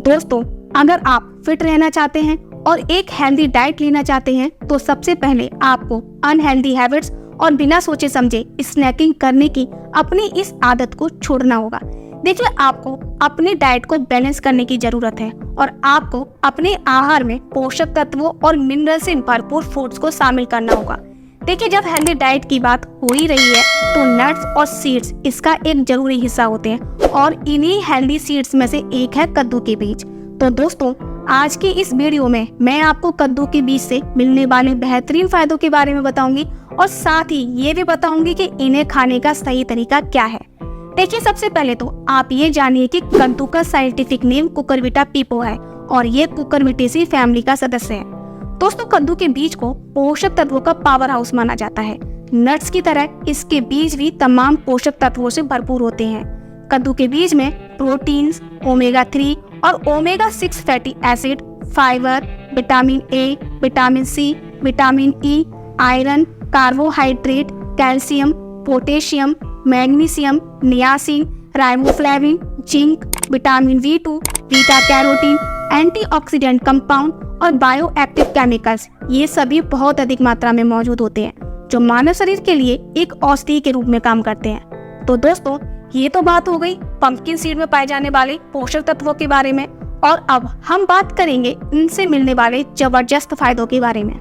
दोस्तों, अगर आप फिट रहना चाहते हैं और एक हेल्दी डाइट लेना चाहते हैं तो सबसे पहले आपको अनहेल्दी हैबिट्स और बिना सोचे समझे स्नैकिंग करने की अपनी इस आदत को छोड़ना होगा। देखिए, आपको अपनी डाइट को बैलेंस करने की जरूरत है और आपको अपने आहार में पोषक तत्वों और मिनरल से भरपूर फूड्स को शामिल करना होगा। देखिए, जब हेल्दी डाइट की बात हो ही रही है तो नट्स और सीड्स इसका एक जरूरी हिस्सा होते हैं और इन्हीं हेल्दी सीड्स में से एक है कद्दू के बीज। तो दोस्तों, आज की इस वीडियो में मैं आपको कद्दू के बीज से मिलने वाले बेहतरीन फायदों के बारे में बताऊंगी और साथ ही ये भी बताऊंगी कि इन्हें खाने का सही तरीका क्या है। देखिए, सबसे पहले तो आप ये जानिए कि कद्दू का साइंटिफिक नेम कुकुरबिटा पिपो है और ये कुकुरबिटेसी फैमिली का सदस्य है। दोस्तों, कद्दू के बीज को पोषक तत्वों का पावर हाउस माना जाता है। नट्स की तरह इसके बीज भी तमाम पोषक तत्वों से भरपूर होते हैं। कद्दू के बीज में प्रोटीन्स, ओमेगा 3 और omega 6 fatty acid, fibre, vitamin A, vitamin C, vitamin E, iron, carbohydrate, calcium, potassium, magnesium, niacin, riboflavin, zinc, vitamin B2, beta carotene, antioxidant compound और बायोएक्टिव केमिकल्स ये सभी बहुत अधिक मात्रा में मौजूद होते हैं जो मानव शरीर के लिए एक औषधि के रूप में काम करते हैं। तो दोस्तों, ये तो बात हो गई पंपकिन सीड में पाए जाने वाले पोषक तत्वों के बारे में और अब हम बात करेंगे इनसे मिलने वाले जबरदस्त फायदों के बारे में।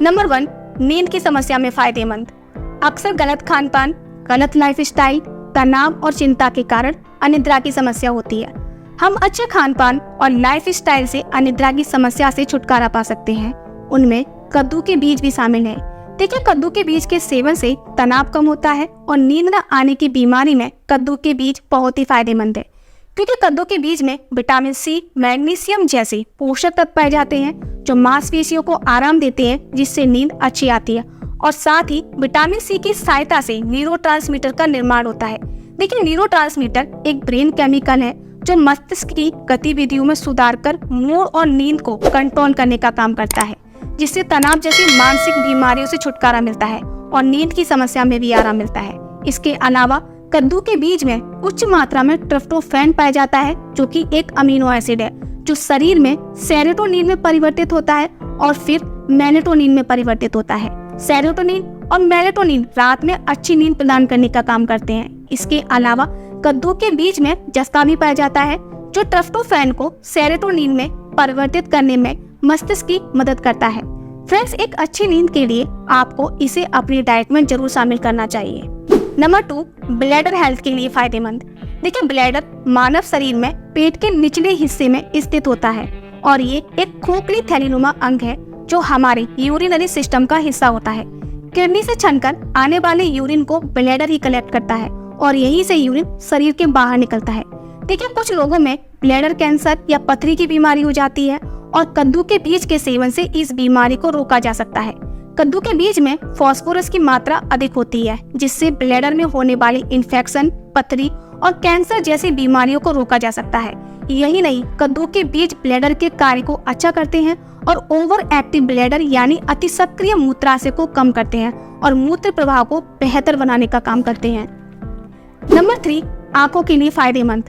नंबर 1, नींद की समस्या में फायदेमंद। अक्सर गलत खान पान, गलत लाइफस्टाइल, तनाव और चिंता के कारण अनिद्रा की समस्या होती है। हम अच्छे खान पान और लाइफस्टाइल से अनिद्रा की समस्या से छुटकारा पा सकते हैं। उनमें कद्दू के बीज भी शामिल हैं। देखिए, कद्दू के बीज के सेवन से तनाव कम होता है और नींद न आने की बीमारी में कद्दू के बीज बहुत ही फायदेमंद है क्योंकि कद्दू के बीज में विटामिन सी, मैग्नीशियम जैसे पोषक तत्व पाए जाते हैं जो मांसपेशियों को आराम देते हैं जिससे नींद अच्छी आती है और साथ ही विटामिन सी की सहायता से न्यूरोट्रांसमीटर का निर्माण होता है। देखिए, न्यूरोट्रांसमीटर एक ब्रेन केमिकल है जो मस्तिष्क की गतिविधियों में सुधार कर मूड और नींद को कंट्रोल करने का काम करता है, जिससे तनाव जैसी मानसिक बीमारियों से छुटकारा मिलता है और नींद की समस्या में भी आराम मिलता है। इसके अलावा कद्दू के बीज में उच्च मात्रा में ट्रिप्टोफैन पाया जाता है जो कि एक अमीनो एसिड है जो शरीर में सेरोटोनिन में परिवर्तित होता है और फिर मेलेटोनिन में परिवर्तित होता है। सेरोटोनिन और मेलेटोनिन रात में अच्छी नींद प्रदान करने का काम करते हैं। इसके अलावा कद्दू के बीज में जस्ता भी पाया जाता है जो ट्रिप्टोफैन को सेरोटोनिन में परिवर्तित करने में मस्तिष्क की मदद करता है। फ्रेंड्स, एक अच्छी नींद के लिए आपको इसे अपनी डाइट में जरूर शामिल करना चाहिए। नंबर 2, ब्लैडर हेल्थ के लिए फायदेमंद। देखिए, ब्लैडर मानव शरीर में पेट के निचले हिस्से में स्थित होता है और ये एक खोखली थैलीनुमा अंग है जो हमारे यूरिनरी सिस्टम का हिस्सा होता है। किडनी से छनकर आने वाले यूरिन को ब्लैडर ही कलेक्ट करता है और यहीं से यूरिन शरीर के बाहर निकलता है। देखिए, कुछ लोगों में ब्लैडर कैंसर या पथरी की बीमारी हो जाती है और कद्दू के बीज के सेवन से इस बीमारी को रोका जा सकता है। कद्दू के बीज में फास्फोरस की मात्रा अधिक होती है जिससे ब्लैडर में होने वाली इन्फेक्शन, पथरी और कैंसर जैसी बीमारियों को रोका जा सकता है। यही नहीं, कद्दू के बीज ब्लैडर के कार्य को अच्छा करते हैं और ओवर एक्टिव ब्लैडर यानी अति सक्रिय मूत्राशय को कम करते हैं और मूत्र प्रवाह को बेहतर बनाने का काम करते हैं। नंबर 3, आंखों के लिए फायदेमंद।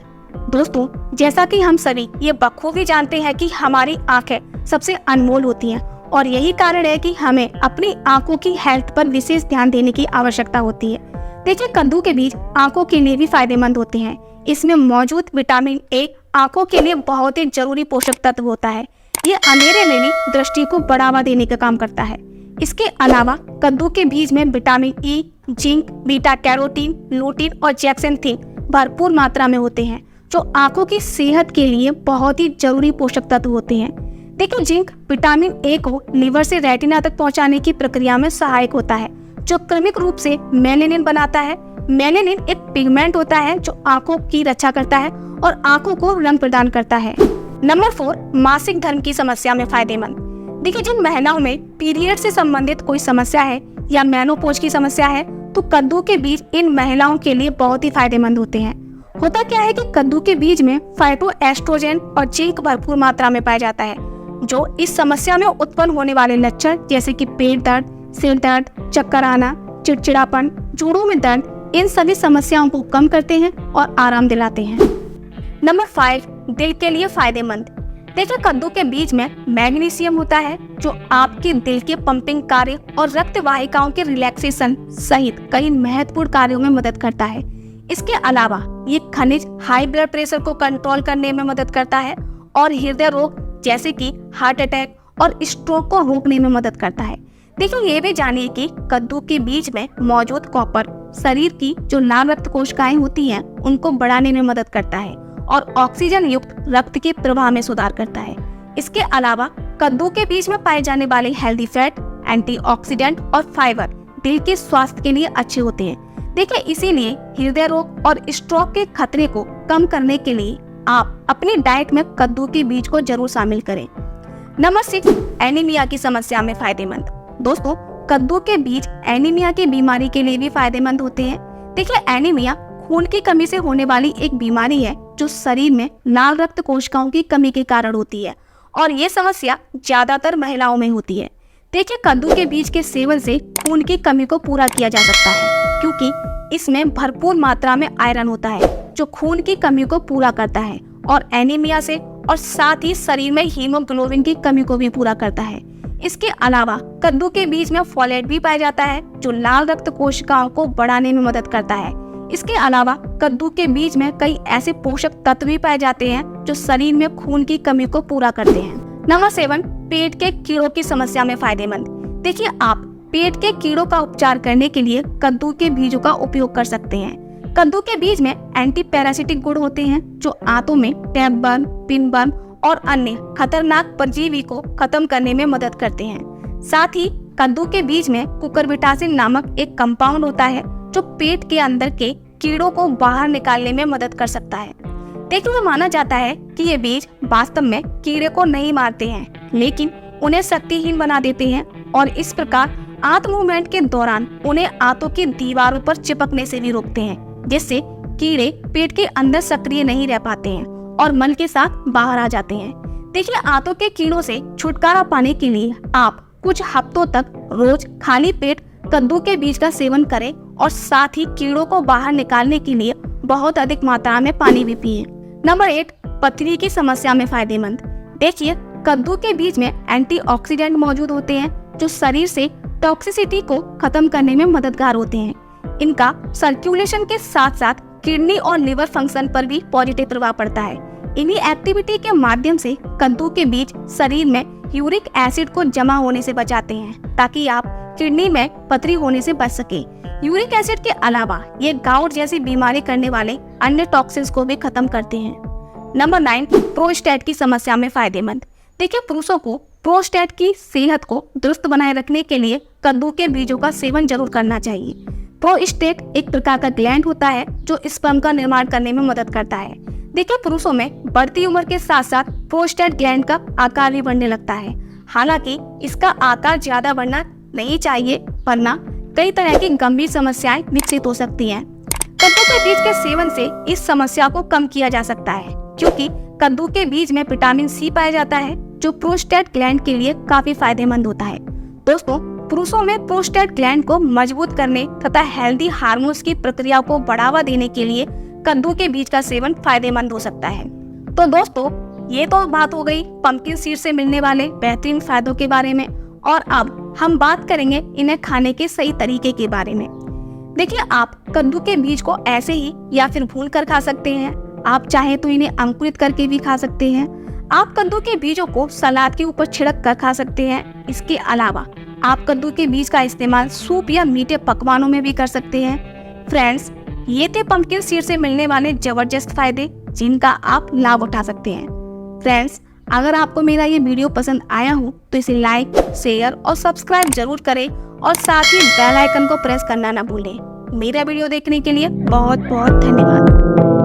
दोस्तों, जैसा कि हम सभी ये बखूबी जानते हैं कि हमारी आंखें सबसे अनमोल होती हैं और यही कारण है कि हमें अपनी आंखों की हेल्थ पर विशेष ध्यान देने की आवश्यकता होती है। देखिए, कद्दू के बीज आंखों के लिए भी फायदेमंद होते हैं। इसमें मौजूद विटामिन ए आंखों के लिए बहुत ही जरूरी पोषक तत्व होता है। ये अंधेरे में भी दृष्टि को बढ़ावा देने का काम करता है। इसके अलावा कद्दू के बीज में vitamin E, zinc, beta carotene, lutein और जेक्सेंथिन भरपूर मात्रा में होते हैं जो आंखों की सेहत के लिए बहुत ही जरूरी पोषक तत्व होते हैं। देखिए, जिंक विटामिन ए को लीवर से रेटिना तक पहुंचाने की प्रक्रिया में सहायक होता है जो क्रमिक रूप से मेलेनिन बनाता है। मेलेनिन एक पिगमेंट होता है जो आंखों की रक्षा करता है और आंखों को रंग प्रदान करता है। नंबर 4, मासिक धर्म की समस्या में फायदेमंद। देखिए, जिन महिलाओं में पीरियड से संबंधित कोई समस्या है या मेनोपॉज की समस्या है तो कद्दू के बीज इन महिलाओं के लिए बहुत ही फायदेमंद होते हैं। होता क्या है कि कद्दू के बीज में फाइटोएस्ट्रोजन और जिंक भरपूर मात्रा में पाया जाता है जो इस समस्या में उत्पन्न होने वाले लक्षण जैसे कि पेट दर्द, सिर दर्द, चक्कर आना, चिड़चिड़ापन, जोड़ों में दर्द, इन सभी समस्याओं को कम करते हैं और आराम दिलाते हैं। नंबर 5, दिल के लिए फायदेमंद। देखिए, कद्दू के बीज में मैग्नीशियम होता है जो आपके दिल के पंपिंग कार्य और रक्त वाहिकाओं के रिलैक्सेशन सहित कई महत्वपूर्ण कार्यों में मदद करता है। इसके अलावा ये खनिज हाई ब्लड प्रेशर को कंट्रोल करने में मदद करता है और हृदय रोग जैसे कि हार्ट अटैक और स्ट्रोक को रोकने में मदद करता है। देखिए, ये भी जानिए कि कद्दू के बीज में मौजूद कॉपर शरीर की जो लाल रक्त कोशिकाएं होती हैं उनको बढ़ाने में मदद करता है और ऑक्सीजन युक्त रक्त के प्रवाह में सुधार करता है। इसके अलावा कद्दू के बीज में पाए जाने वाले हेल्दी फैट, एंटीऑक्सीडेंट और फाइबर दिल के स्वास्थ्य के लिए अच्छे होते हैं। देखिए, इसीलिए हृदय रोग और स्ट्रोक के खतरे को कम करने के लिए आप अपनी डाइट में कद्दू के बीज को जरूर शामिल करें। नंबर 6, एनीमिया की समस्या में फायदेमंद। दोस्तों, कद्दू के बीज एनीमिया की बीमारी के लिए भी फायदेमंद होते हैं। देखिए, एनीमिया खून की कमी से होने वाली एक बीमारी है जो शरीर में लाल रक्त कोशिकाओं की कमी के कारण होती है और ये समस्या ज्यादातर महिलाओं में होती है। देखिए, कद्दू के बीज के सेवन से खून की कमी को पूरा किया जा सकता है क्योंकि इसमें भरपूर मात्रा में आयरन होता है जो खून की कमी को पूरा करता है और एनीमिया से और साथ ही शरीर में हीमोग्लोबिन की कमी को भी पूरा करता है। इसके अलावा कद्दू के बीज में फोलेट भी पाया जाता है जो लाल रक्त कोशिकाओं को बढ़ाने में मदद करता है। इसके अलावा कद्दू के बीज में कई ऐसे पोषक तत्व भी पाए जाते हैं जो शरीर में खून की कमी को पूरा करते हैं। नंबर 7, पेट के कीड़ों की समस्या में फायदेमंद। देखिए, आप पेट के कीड़ों का उपचार करने के लिए कद्दू के बीजों का उपयोग कर सकते हैं। कद्दू के बीज में एंटी पैरासिटिक गुण होते हैं जो आंतों में टैपवर्म, पिनवर्म और अन्य खतरनाक परजीवी को खत्म करने में मदद करते हैं। साथ ही कद्दू के बीज में कुकुरबिटासिन नामक एक कंपाउंड होता है जो पेट के अंदर के कीड़ों को बाहर निकालने में मदद कर सकता है। देखने में माना जाता है कि ये बीज वास्तव में कीड़े को नहीं मारते हैं लेकिन उन्हें शक्तिहीन बना देते हैं और इस प्रकार आंत मूवमेंट के दौरान उन्हें आंतों की दीवारों पर चिपकने से भी रोकते हैं, जिससे कीड़े पेट के अंदर सक्रिय नहीं रह पाते हैं और मल के साथ बाहर आ जाते हैं। देखिए, आंतों के कीड़ों से छुटकारा पाने के लिए आप कुछ हफ्तों तक रोज खाली पेट कद्दू के बीज का सेवन करें और साथ ही कीड़ों को बाहर निकालने के लिए बहुत अधिक मात्रा में पानी भी पिएं। नंबर 8, पथरी की समस्या में फायदेमंद। देखिए, कद्दू के बीज में एंटीऑक्सीडेंट मौजूद होते हैं जो शरीर से टॉक्सिसिटी को खत्म करने में मददगार होते हैं। इनका सर्कुलेशन के साथ साथ किडनी और लिवर फंक्शन पर भी पॉजिटिव प्रभाव पड़ता है। इन्हीं एक्टिविटी के माध्यम से कद्दू के बीज शरीर में यूरिक एसिड को जमा होने से बचाते हैं ताकि आप किडनी में पथरी होने से बच सके। यूरिक एसिड के अलावा ये गाउट जैसी बीमारी करने वाले अन्य टॉक्सिन्स को भी खत्म करते हैं। नंबर 9, प्रोस्टेट की समस्या में फायदेमंद। देखिए, पुरुषों को प्रोस्टेट की सेहत को दुरुस्त बनाए रखने के लिए कद्दू के बीजों का सेवन जरूर करना चाहिए। प्रोस्टेट एक प्रकार का ग्लैंड होता है जो स्पर्म का निर्माण करने में मदद करता है। देखिए, पुरुषों में बढ़ती उम्र के साथ साथ प्रोस्टेट ग्लैंड का आकार भी बढ़ने लगता है। हालांकि इसका आकार ज्यादा बढ़ना नहीं चाहिए वरना कई तरह की गंभीर समस्याएं विकसित हो सकती हैं। कद्दू के बीज के सेवन से इस समस्या को कम किया जा सकता है क्योंकि कद्दू के बीज में विटामिन सी पाया जाता है जो प्रोस्टेट ग्लैंड के लिए काफी फायदेमंद होता है। दोस्तों, पुरुषों में प्रोस्टेट ग्लैंड को मजबूत करने तथा हेल्दी हार्मोन्स की प्रक्रिया को बढ़ावा देने के लिए कद्दू के बीज का सेवन फायदेमंद हो सकता है। तो दोस्तों, ये तो बात हो गई पंपकिन सीड से मिलने वाले बेहतरीन फायदों के बारे में और अब हम बात करेंगे इन्हें खाने के सही तरीके के बारे में। देखिए, आप कद्दू के बीज को ऐसे ही या फिर भून कर खा सकते हैं। आप चाहे तो इन्हें अंकुरित करके भी खा सकते हैं। आप कद्दू के बीजों को सलाद के ऊपर छिड़क कर खा सकते हैं। इसके अलावा आप कद्दू के बीज का इस्तेमाल सूप या मीठे पकवानों में भी कर सकते हैं। फ्रेंड्स, ये थे पंपकिन सीड से मिलने वाले जबरदस्त फायदे जिनका आप लाभ उठा सकते हैं। फ्रेंड्स, अगर आपको मेरा ये वीडियो पसंद आया हो तो इसे लाइक, शेयर और सब्सक्राइब जरूर करें और साथ ही बेल आइकन को प्रेस करना ना भूलें। मेरा वीडियो देखने के लिए बहुत बहुत धन्यवाद।